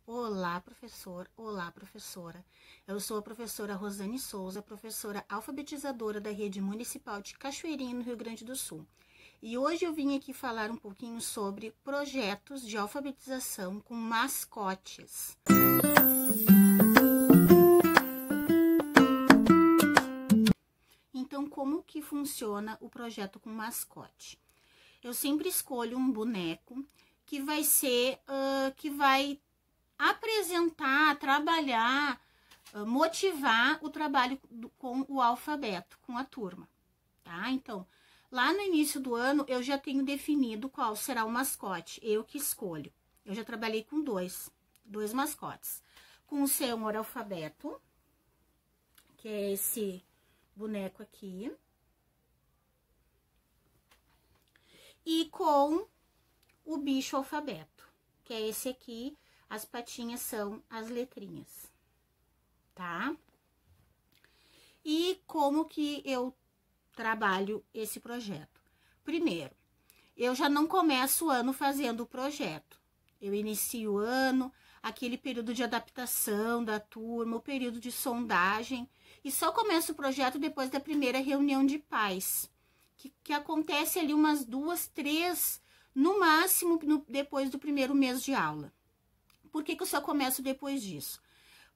Olá, professor. Olá, professora. Eu sou a professora Rosane Souza, professora alfabetizadora da Rede Municipal de Cachoeirinha, no Rio Grande do Sul. E hoje eu vim aqui falar um pouquinho sobre projetos de alfabetização com mascotes. Então, como que funciona o projeto com mascote? Eu sempre escolho um boneco que vai ser, que vai apresentar, trabalhar, motivar o trabalho com o alfabeto, com a turma, tá? Então, lá no início do ano, eu já tenho definido qual será o mascote, eu que escolho. Eu já trabalhei com dois mascotes. Com o Senhor Alfabeto, que é esse boneco aqui. E com o Bicho Alfabeto, que é esse aqui. As patinhas são as letrinhas, tá? E como que eu trabalho esse projeto? Primeiro, eu já não começo o ano fazendo o projeto. Eu inicio o ano, aquele período de adaptação da turma, o período de sondagem, e só começo o projeto depois da primeira reunião de pais, que acontece ali umas 2, 3, no máximo, depois do primeiro mês de aula. Por que eu só começo depois disso?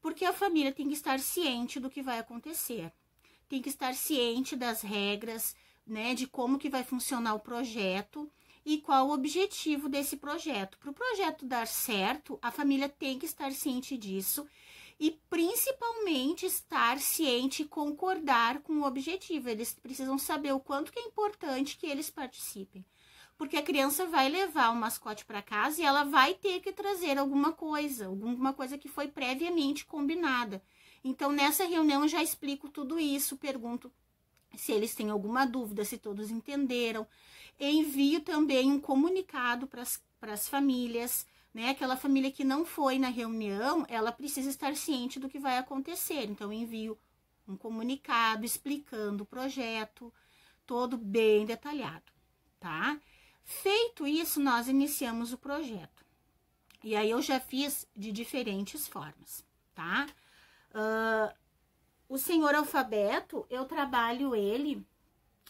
Porque a família tem que estar ciente do que vai acontecer. Tem que estar ciente das regras, né, de como que vai funcionar o projeto e qual o objetivo desse projeto. Para o projeto dar certo, a família tem que estar ciente disso e principalmente estar ciente e concordar com o objetivo. Eles precisam saber o quanto que é importante que eles participem. Porque a criança vai levar o mascote para casa e ela vai ter que trazer alguma coisa que foi previamente combinada. Então, nessa reunião, eu já explico tudo isso, pergunto se eles têm alguma dúvida, se todos entenderam. Envio também um comunicado para as famílias, né? Aquela família que não foi na reunião, ela precisa estar ciente do que vai acontecer. Então, envio um comunicado explicando o projeto, todo bem detalhado, tá? Feito isso, nós iniciamos o projeto. E aí eu já fiz de diferentes formas, tá? O Senhor Alfabeto, eu trabalho ele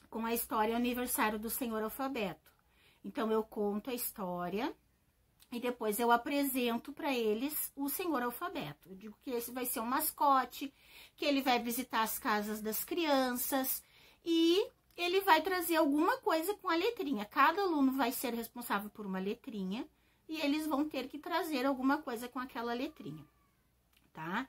com a história aniversário do Senhor Alfabeto. Então, eu conto a história e depois eu apresento para eles o Senhor Alfabeto. Eu digo que esse vai ser um mascote, que ele vai visitar as casas das crianças e ele vai trazer alguma coisa com a letrinha. Cada aluno vai ser responsável por uma letrinha e eles vão ter que trazer alguma coisa com aquela letrinha, tá?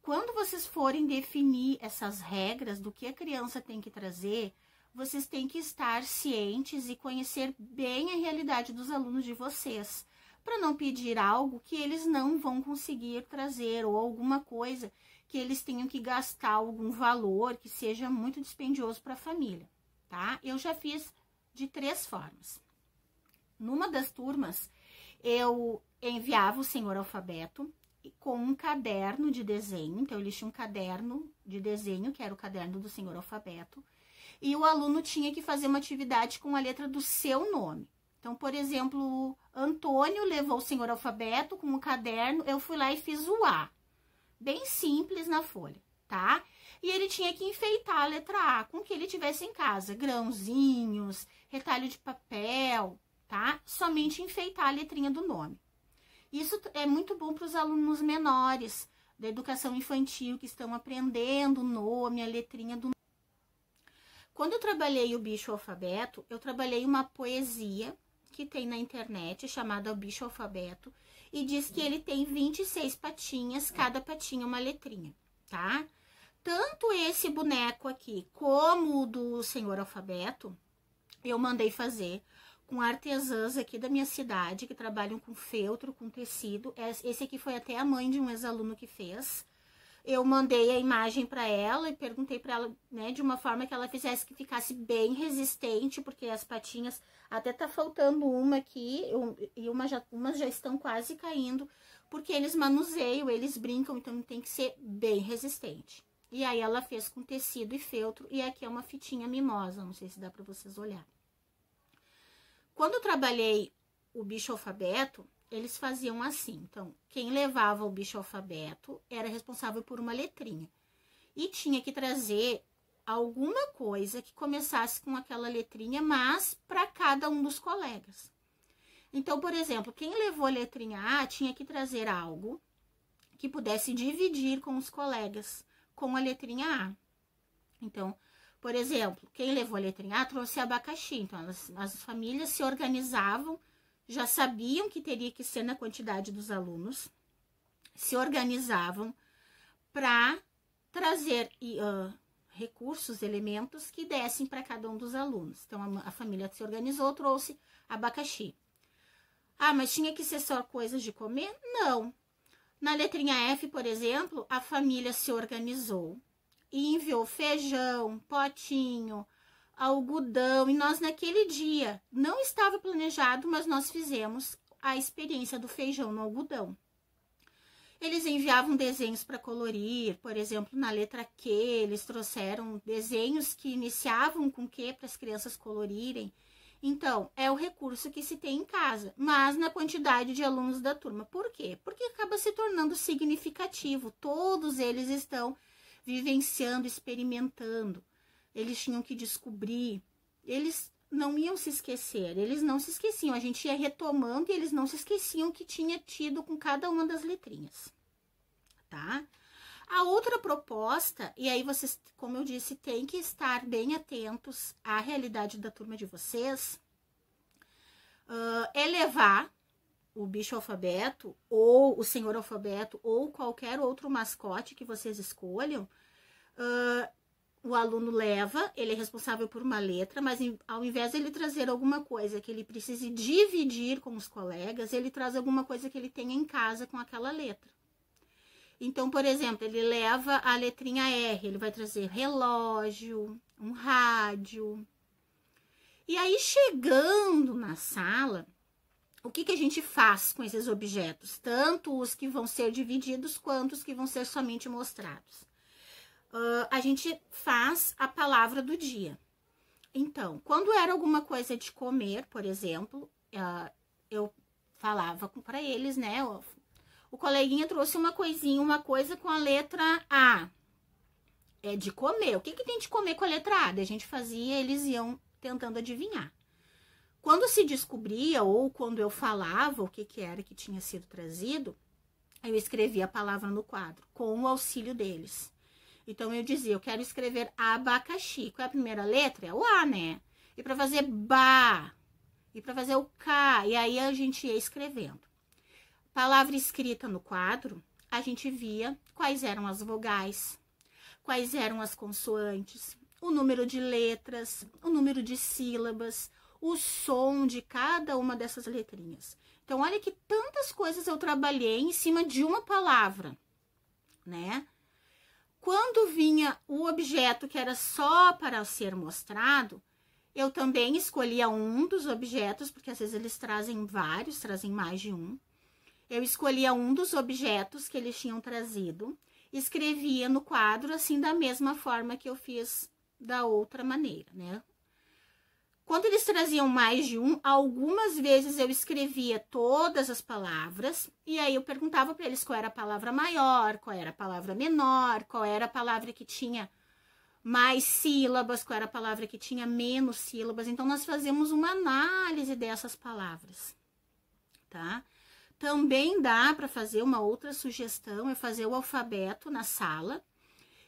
Quando vocês forem definir essas regras do que a criança tem que trazer, vocês têm que estar cientes e conhecer bem a realidade dos alunos de vocês, para não pedir algo que eles não vão conseguir trazer ou alguma coisa que eles tenham que gastar algum valor que seja muito dispendioso para a família, tá? Eu já fiz de 3 formas. Numa das turmas, eu enviava o Senhor Alfabeto com um caderno de desenho. Então, eles tinham um caderno de desenho, que era o caderno do Senhor Alfabeto, e o aluno tinha que fazer uma atividade com a letra do seu nome. Então, por exemplo, Antônio levou o Senhor Alfabeto com o caderno, eu fui lá e fiz o A. Bem simples na folha, tá? E ele tinha que enfeitar a letra A com o que ele tivesse em casa. Grãozinhos, retalho de papel, tá? Somente enfeitar a letrinha do nome. Isso é muito bom para os alunos menores da educação infantil que estão aprendendo o nome, a letrinha do nome. Quando eu trabalhei o Bicho Alfabeto, eu trabalhei uma poesia que tem na internet, chamada O Bicho Alfabeto, e diz que ele tem 26 patinhas, cada patinha uma letrinha, tá? Tanto esse boneco aqui, como o do Senhor Alfabeto, eu mandei fazer com artesãs aqui da minha cidade, que trabalham com feltro, com tecido. Esse aqui foi até a mãe de um ex-aluno que fez. Eu mandei a imagem para ela e perguntei para ela, né, de uma forma que ela fizesse que ficasse bem resistente, porque as patinhas, até tá faltando uma aqui, e umas já estão quase caindo, porque eles manuseiam, eles brincam, então tem que ser bem resistente. E aí ela fez com tecido e feltro, e aqui é uma fitinha mimosa, não sei se dá para vocês olharem. Quando eu trabalhei o Bicho Alfabeto, eles faziam assim. Então, quem levava o bicho alfabeto era responsável por uma letrinha. E tinha que trazer alguma coisa que começasse com aquela letrinha, mas para cada um dos colegas. Então, por exemplo, quem levou a letrinha A tinha que trazer algo que pudesse dividir com os colegas com a letrinha A. Então, por exemplo, quem levou a letrinha A trouxe abacaxi. Então, as famílias se organizavam, já sabiam que teria que ser na quantidade dos alunos, se organizavam para trazer recursos, elementos que dessem para cada um dos alunos. Então, a família se organizou, trouxe abacaxi. Ah, mas tinha que ser só coisas de comer? Não. Na letrinha F, por exemplo, a família se organizou e enviou feijão, potinho, algodão. E nós, naquele dia, não estava planejado, mas nós fizemos a experiência do feijão no algodão. Eles enviavam desenhos para colorir, por exemplo, na letra Q, eles trouxeram desenhos que iniciavam com Q para as crianças colorirem. Então, é o recurso que se tem em casa, mas na quantidade de alunos da turma. Por quê? Porque acaba se tornando significativo. Todos eles estão vivenciando, experimentando. Eles tinham que descobrir. Eles não iam se esquecer, eles não se esqueciam. A gente ia retomando e eles não se esqueciam que tinha tido com cada uma das letrinhas, tá? A outra proposta, e aí vocês, como eu disse, tem que estar bem atentos à realidade da turma de vocês, é levar o bicho alfabeto, ou o senhor alfabeto, ou qualquer outro mascote que vocês escolham. O aluno leva, ele é responsável por uma letra, mas ao invés de ele trazer alguma coisa que ele precise dividir com os colegas, ele traz alguma coisa que ele tenha em casa com aquela letra. Então, por exemplo, ele leva a letrinha R, ele vai trazer relógio, um rádio. E aí, chegando na sala, o que a gente faz com esses objetos? Tanto os que vão ser divididos, quanto os que vão ser somente mostrados. A gente faz a palavra do dia. Então, quando era alguma coisa de comer, por exemplo, eu falava para eles, né? O coleguinha trouxe uma coisa com a letra A. É de comer. O que tem de comer com a letra A? Daí a gente fazia, eles iam tentando adivinhar. Quando se descobria, ou quando eu falava o que era que tinha sido trazido, eu escrevia a palavra no quadro, com o auxílio deles. Então, eu dizia, eu quero escrever abacaxi. Qual é a primeira letra? É o A, né? E para fazer ba, e para fazer o K, e aí a gente ia escrevendo. Palavra escrita no quadro, a gente via quais eram as vogais, quais eram as consoantes, o número de letras, o número de sílabas, o som de cada uma dessas letrinhas. Então, olha que tantas coisas eu trabalhei em cima de uma palavra, né? Quando vinha o objeto que era só para ser mostrado, eu também escolhia um dos objetos, porque às vezes eles trazem vários, trazem mais de um. Eu escolhia um dos objetos que eles tinham trazido, escrevia no quadro, assim, da mesma forma que eu fiz da outra maneira, né? Quando eles traziam mais de um, algumas vezes eu escrevia todas as palavras, e aí eu perguntava para eles qual era a palavra maior, qual era a palavra menor, qual era a palavra que tinha mais sílabas, qual era a palavra que tinha menos sílabas. Então, nós fazemos uma análise dessas palavras, tá? Também dá para fazer uma outra sugestão, é fazer o alfabeto na sala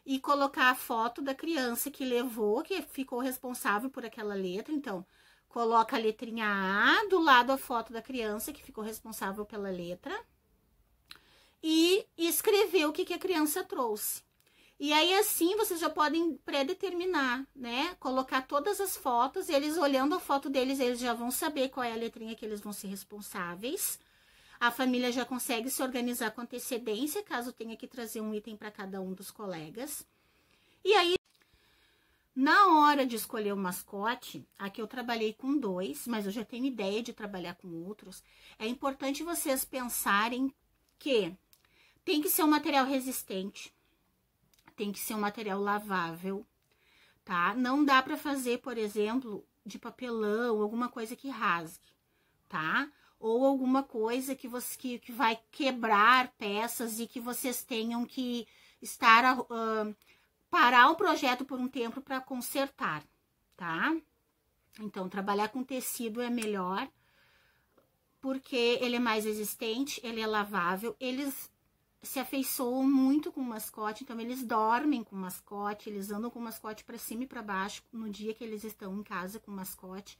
e colocar a foto da criança que levou, que ficou responsável por aquela letra. Então, coloca a letrinha A do lado a foto da criança que ficou responsável pela letra e escrever o que a criança trouxe. E aí, assim, vocês já podem pré-determinar, né? Colocar todas as fotos, e eles olhando a foto deles, eles já vão saber qual é a letrinha que eles vão ser responsáveis. A família já consegue se organizar com antecedência, caso tenha que trazer um item para cada um dos colegas. E aí, na hora de escolher o mascote, aqui eu trabalhei com 2, mas eu já tenho ideia de trabalhar com outros. É importante vocês pensarem que tem que ser um material resistente, tem que ser um material lavável, tá? Não dá para fazer, por exemplo, de papelão, alguma coisa que rasgue, tá? ou alguma coisa que que vai quebrar peças e que vocês tenham que parar o projeto por um tempo para consertar, tá? Então, trabalhar com tecido é melhor, porque ele é mais resistente, ele é lavável, eles se afeiçoam muito com o mascote, então eles dormem com o mascote, eles andam com o mascote para cima e para baixo no dia que eles estão em casa com o mascote.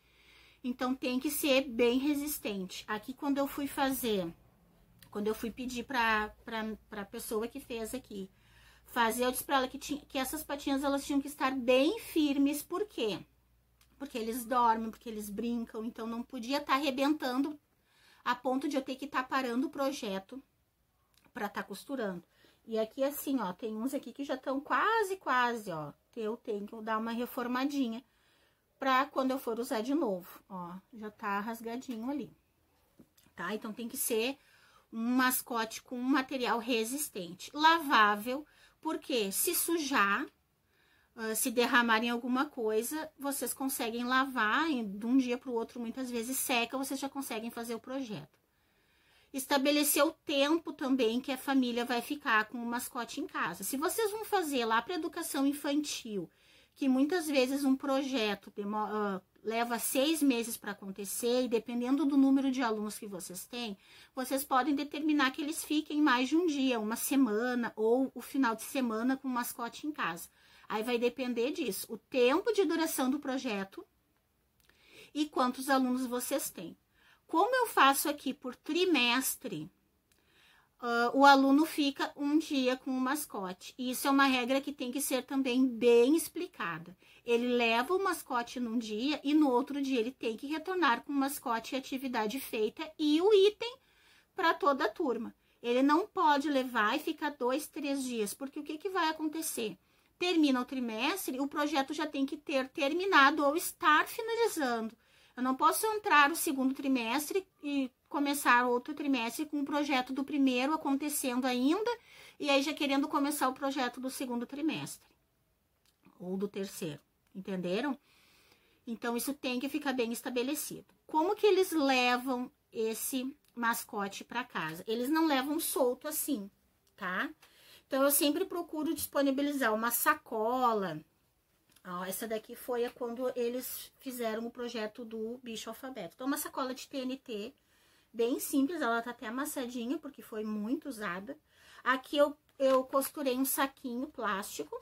Então, tem que ser bem resistente. Aqui, quando eu fui pedir para a pessoa que fez aqui fazer, eu disse para ela que essas patinhas, elas tinham que estar bem firmes. Por quê? Porque eles dormem, porque eles brincam, então não podia estar arrebentando a ponto de eu ter que estar parando o projeto para estar costurando. E aqui, assim, ó, tem uns aqui que já estão quase, ó, que eu tenho que dar uma reformadinha pra quando eu for usar de novo, ó, já tá rasgadinho ali, tá? Então, tem que ser um mascote com um material resistente, lavável, porque se sujar, se derramarem alguma coisa, vocês conseguem lavar de um dia pro outro, muitas vezes seca, vocês já conseguem fazer o projeto. Estabelecer o tempo também que a família vai ficar com o mascote em casa. Se vocês vão fazer lá para educação infantil, que muitas vezes um projeto leva 6 meses para acontecer, e dependendo do número de alunos que vocês têm, vocês podem determinar que eles fiquem mais de um dia, uma semana, ou o final de semana com o mascote em casa. Aí vai depender disso, o tempo de duração do projeto e quantos alunos vocês têm. Como eu faço aqui por trimestre, o aluno fica um dia com o mascote. E isso é uma regra que tem que ser também bem explicada. Ele leva o mascote num dia e no outro dia ele tem que retornar com o mascote e a atividade feita e o item para toda a turma. Ele não pode levar e ficar 2, 3 dias, porque o que vai acontecer? Termina o trimestre, o projeto já tem que ter terminado ou estar finalizando. Eu não posso entrar o segundo trimestre e começar outro trimestre com o projeto do primeiro acontecendo ainda, e aí já querendo começar o projeto do segundo trimestre, ou do terceiro, entenderam? Então, isso tem que ficar bem estabelecido. Como que eles levam esse mascote para casa? Eles não levam solto assim, tá? Então, eu sempre procuro disponibilizar uma sacola. Ó, essa daqui foi quando eles fizeram o projeto do bicho alfabeto. Então, uma sacola de TNT, bem simples, ela tá até amassadinha, porque foi muito usada. Aqui eu costurei um saquinho plástico,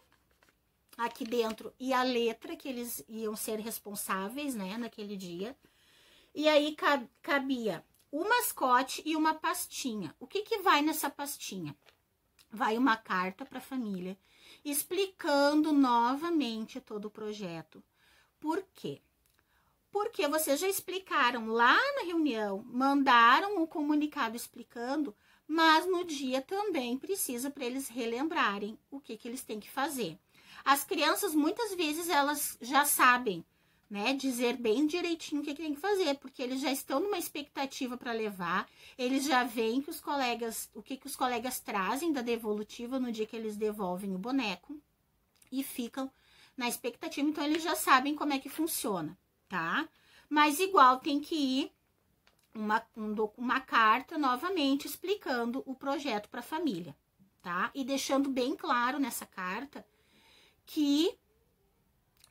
aqui dentro, e a letra que eles iam ser responsáveis, né, naquele dia. E aí cabia o mascote e uma pastinha. O que vai nessa pastinha? Vai uma carta para a família, explicando novamente todo o projeto. Por quê? Porque vocês já explicaram lá na reunião, mandaram o comunicado explicando, mas no dia também precisa para eles relembrarem o que eles têm que fazer. As crianças, muitas vezes, elas já sabem, né, dizer bem direitinho o que tem que fazer, porque eles já estão numa expectativa para levar, eles já veem que os colegas, o que os colegas trazem da devolutiva no dia que eles devolvem o boneco, e ficam na expectativa, então eles já sabem como é que funciona, tá? Mas igual tem que ir uma carta novamente explicando o projeto para a família, tá? E deixando bem claro nessa carta que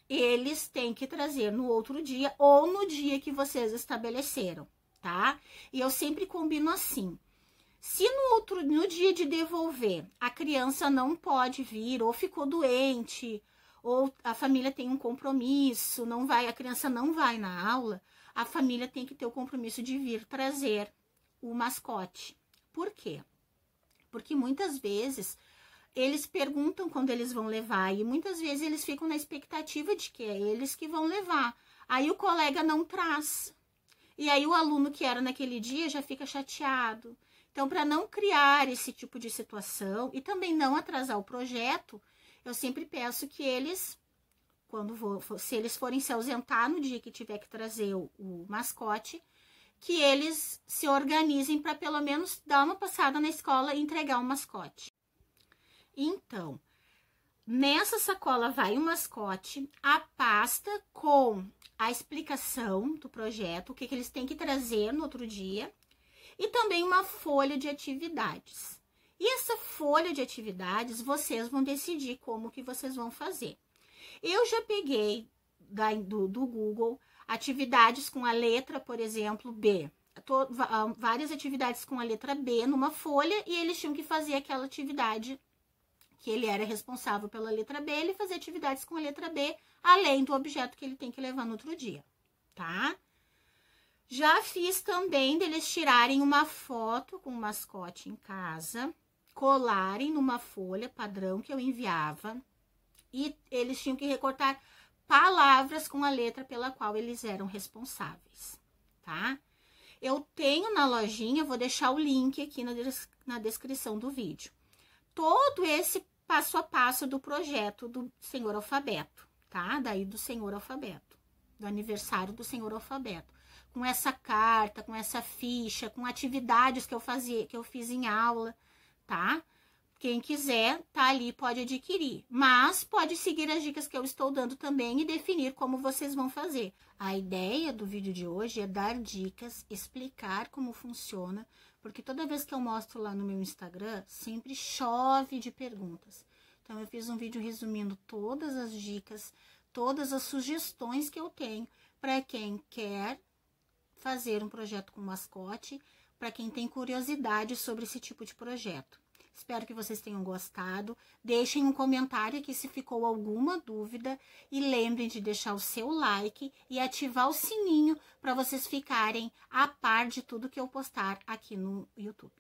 eles têm que trazer no outro dia ou no dia que vocês estabeleceram, tá? E eu sempre combino assim. Se no dia de devolver a criança não pode vir, ou ficou doente, ou a família tem um compromisso, a criança não vai na aula, a família tem que ter o compromisso de vir trazer o mascote. Por quê? Porque muitas vezes eles perguntam quando eles vão levar, e muitas vezes eles ficam na expectativa de que é eles que vão levar. Aí o colega não traz. E aí o aluno que era naquele dia já fica chateado. Então, para não criar esse tipo de situação e também não atrasar o projeto, eu sempre peço que eles, se eles forem se ausentar no dia que tiver que trazer o mascote, que eles se organizem para pelo menos dar uma passada na escola e entregar o mascote. Então, nessa sacola vai o mascote, a pasta com a explicação do projeto, o que eles têm que trazer no outro dia, e também uma folha de atividades. E essa folha de atividades, vocês vão decidir como que vocês vão fazer. Eu já peguei do Google atividades com a letra, por exemplo, B. Várias atividades com a letra B numa folha, e eles tinham que fazer aquela atividade que ele era responsável pela letra B, ele fazia atividades com a letra B, além do objeto que ele tem que levar no outro dia, tá? Já fiz também deles tirarem uma foto com o mascote em casa, colarem numa folha padrão que eu enviava, e eles tinham que recortar palavras com a letra pela qual eles eram responsáveis, tá? Eu tenho na lojinha, vou deixar o link aqui na descrição do vídeo, todo esse passo a passo do projeto do Senhor Alfabeto, tá? Daí do Senhor Alfabeto, do aniversário do Senhor Alfabeto. Com essa carta, com essa ficha, com atividades que eu fiz em aula, tá? Quem quiser, tá ali, pode adquirir. Mas pode seguir as dicas que eu estou dando também e definir como vocês vão fazer. A ideia do vídeo de hoje é dar dicas, explicar como funciona, porque toda vez que eu mostro lá no meu Instagram, sempre chove de perguntas. Então, eu fiz um vídeo resumindo todas as dicas, todas as sugestões que eu tenho para quem quer fazer um projeto com mascote, para quem tem curiosidade sobre esse tipo de projeto. Espero que vocês tenham gostado. Deixem um comentário aqui se ficou alguma dúvida e lembrem de deixar o seu like e ativar o sininho para vocês ficarem a par de tudo que eu postar aqui no YouTube.